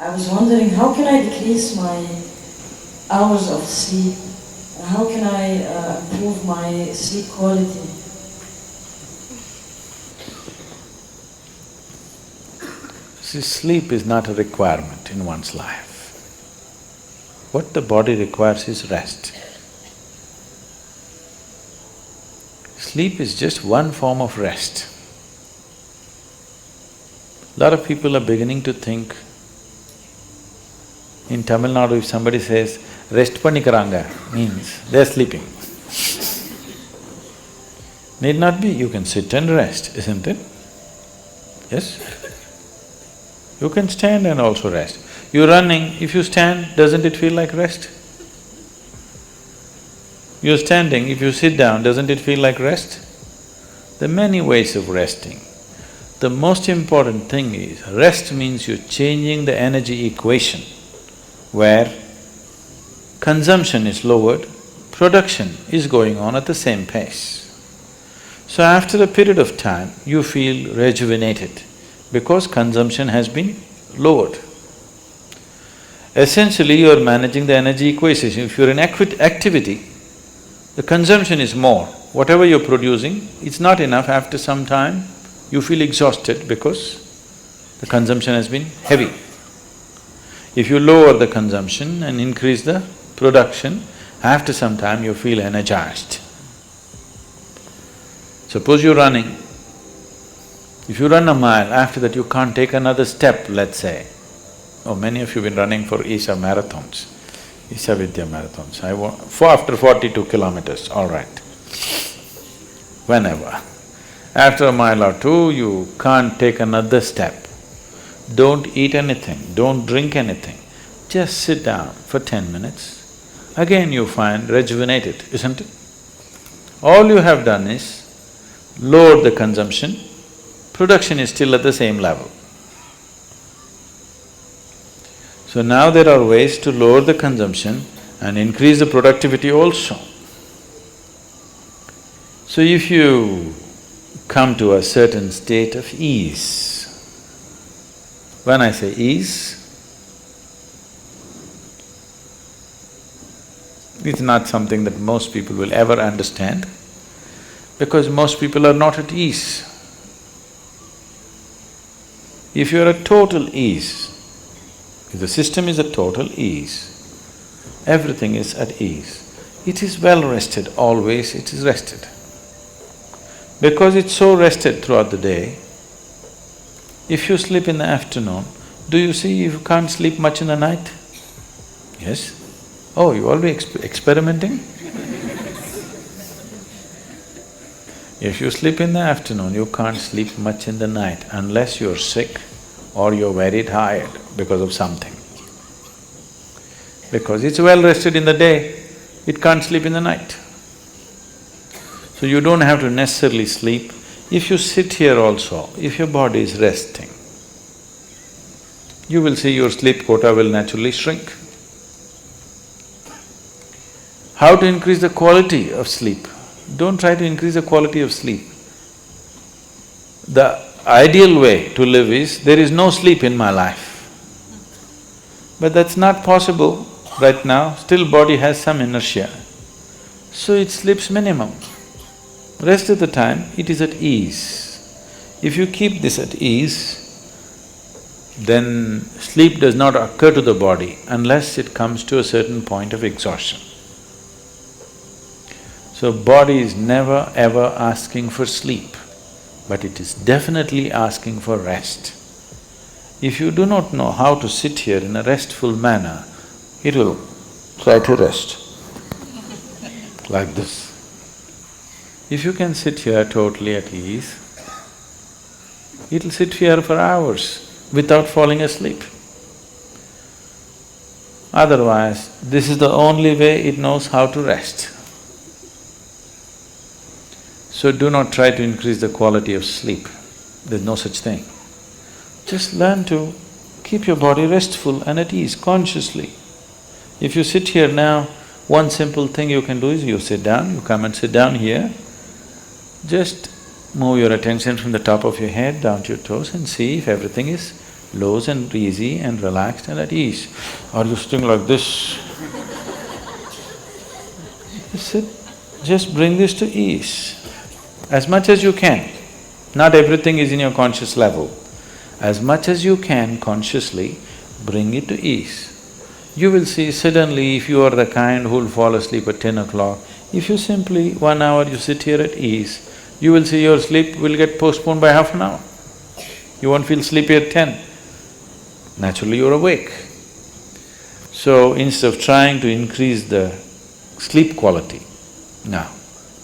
I was wondering, how can I decrease my hours of sleep? And how can I improve my sleep quality? See, sleep is not a requirement in one's life. What the body requires is rest. Sleep is just one form of rest. A lot of people are beginning to think, in Tamil Nadu if somebody says, rest pannikaranga, means they're sleeping. Need not be, you can sit and rest, isn't it? Yes? You can stand and also rest. You're running, if you stand, doesn't it feel like rest? You're standing, if you sit down, doesn't it feel like rest? There are many ways of resting. The most important thing is, rest means you're changing the energy equation where consumption is lowered, production is going on at the same pace. So after a period of time, you feel rejuvenated because consumption has been lowered. Essentially, you are managing the energy equation. If you're in activity, the consumption is more. Whatever you're producing, it's not enough. After some time, you feel exhausted because the consumption has been heavy. If you lower the consumption and increase the production, after some time you feel energized. Suppose you're running, if you run a mile, after that you can't take another step, let's say. Oh, many of you have been running for Isha marathons, Isha Vidya marathons. After 42 kilometers, all right. Whenever. After a mile or two, you can't take another step. Don't eat anything, don't drink anything. Just sit down for 10 minutes. Again you find rejuvenated, isn't it? All you have done is lower the consumption, production is still at the same level. So now there are ways to lower the consumption and increase the productivity also. So if you come to a certain state of ease, when I say ease, it's not something that most people will ever understand, because most people are not at ease. If you're at total ease, if the system is at total ease, everything is at ease, it is well rested, always it is rested. Because it's so rested throughout the day, if you sleep in the afternoon, do you see you can't sleep much in the night? Yes? Oh, you always experimenting? If you sleep in the afternoon, you can't sleep much in the night unless you're sick or you're very tired because of something. Because it's well rested in the day, it can't sleep in the night. So you don't have to necessarily sleep. If you sit here also, if your body is resting, you will see your sleep quota will naturally shrink. How to increase the quality of sleep? Don't try to increase the quality of sleep. The ideal way to live is, there is no sleep in my life. But that's not possible right now, still body has some inertia. So it sleeps minimum. Rest of the time, it is at ease. If you keep this at ease, then sleep does not occur to the body unless it comes to a certain point of exhaustion. So body is never ever asking for sleep, but it is definitely asking for rest. If you do not know how to sit here in a restful manner, it will try to rest like this. If you can sit here totally at ease, it'll sit here for hours without falling asleep. Otherwise, this is the only way it knows how to rest. So do not try to increase the quality of sleep, there's no such thing. Just learn to keep your body restful and at ease consciously. If you sit here now, one simple thing you can do is you sit down, you come and sit down here, just move your attention from the top of your head down to your toes and see if everything is loose and easy and relaxed and at ease. Or you sitting like this. Just sit, just bring this to ease as much as you can. Not everything is in your conscious level. As much as you can consciously, bring it to ease. You will see suddenly if you are the kind who will fall asleep at 10 o'clock, if you simply 1 hour you sit here at ease, you will see your sleep will get postponed by half an hour. You won't feel sleepy at 10. Naturally you're awake. So instead of trying to increase the sleep quality, now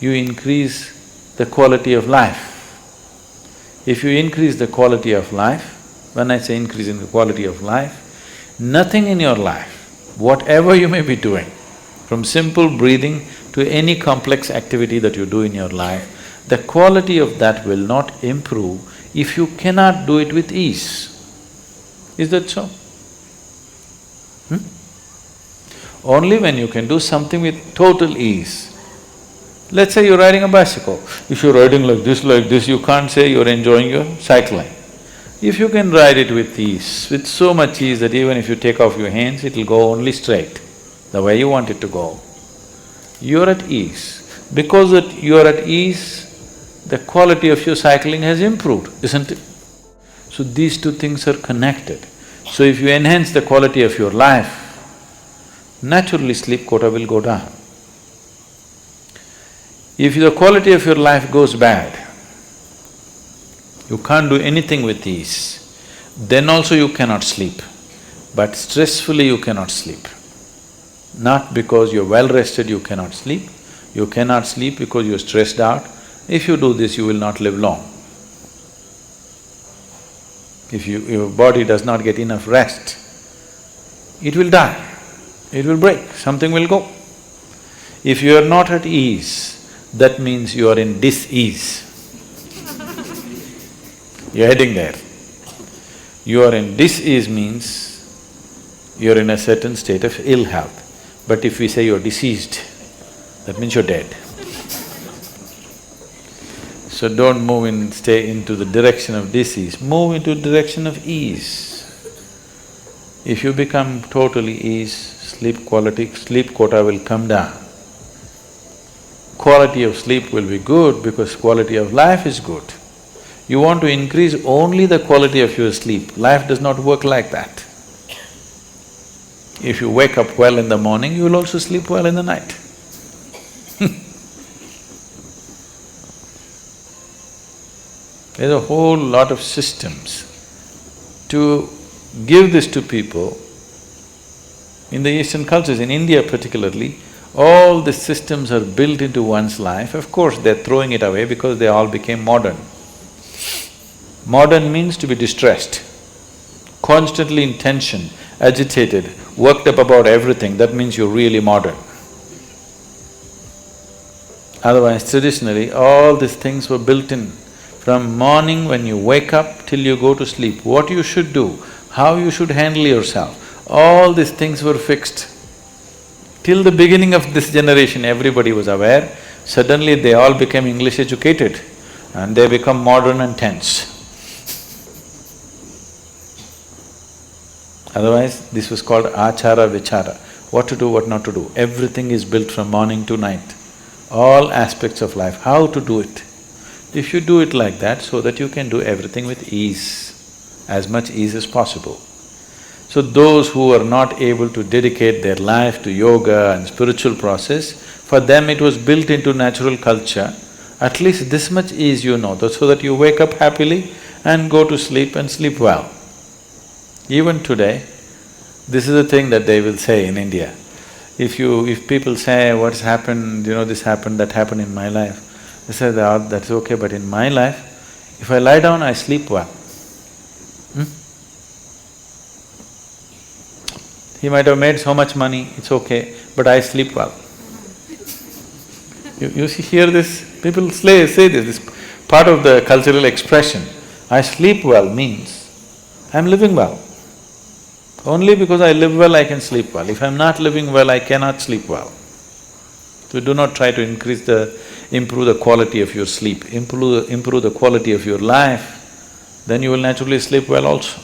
you increase the quality of life. If you increase the quality of life, when I say increasing the quality of life, nothing in your life, whatever you may be doing, from simple breathing to any complex activity that you do in your life, the quality of that will not improve if you cannot do it with ease. Is that so? Only when you can do something with total ease. Let's say you're riding a bicycle. If you're riding like this, you can't say you're enjoying your cycling. If you can ride it with ease, with so much ease that even if you take off your hands, it'll go only straight, the way you want it to go, you're at ease. Because that you're at ease, the quality of your cycling has improved, isn't it? So these two things are connected. So if you enhance the quality of your life, naturally sleep quota will go down. If the quality of your life goes bad, you can't do anything with ease, then also you cannot sleep. But stressfully you cannot sleep. Not because you're well rested you cannot sleep because you're stressed out. If you do this, you will not live long. If your body does not get enough rest, it will die, it will break, something will go. If you are not at ease, that means you are in dis-ease. You're heading there. You are in dis-ease means you're in a certain state of ill health. But if we say you're diseased, that means you're dead. So don't stay into the direction of disease, move into the direction of ease. If you become totally ease, sleep quota will come down. Quality of sleep will be good because quality of life is good. You want to increase only the quality of your sleep, life does not work like that. If you wake up well in the morning, you will also sleep well in the night. There's a whole lot of systems to give this to people. In the Eastern cultures, in India particularly, all the systems are built into one's life. Of course, they're throwing it away because they all became modern. Modern means to be distressed, constantly in tension, agitated, worked up about everything, that means you're really modern. Otherwise, traditionally, all these things were built in. From morning when you wake up till you go to sleep, what you should do, how you should handle yourself, all these things were fixed. Till the beginning of this generation, everybody was aware, suddenly they all became English educated and they become modern and tense. Otherwise, this was called achara vichara, what to do, what not to do. Everything is built from morning to night, all aspects of life, how to do it. If you do it like that, so that you can do everything with ease, as much ease as possible. So those who are not able to dedicate their life to yoga and spiritual process, for them it was built into natural culture, at least this much ease you know, so that you wake up happily and go to sleep and sleep well. Even today, this is the thing that they will say in India. If people say, what's happened, this happened, that happened in my life, they say, that's okay, but in my life, if I lie down, I sleep well. He might have made so much money, it's okay, but I sleep well. You hear this? People say this part of the cultural expression. I sleep well means I'm living well. Only because I live well, I can sleep well. If I'm not living well, I cannot sleep well. So do not try to improve the quality of your sleep, improve the quality of your life, then you will naturally sleep well also.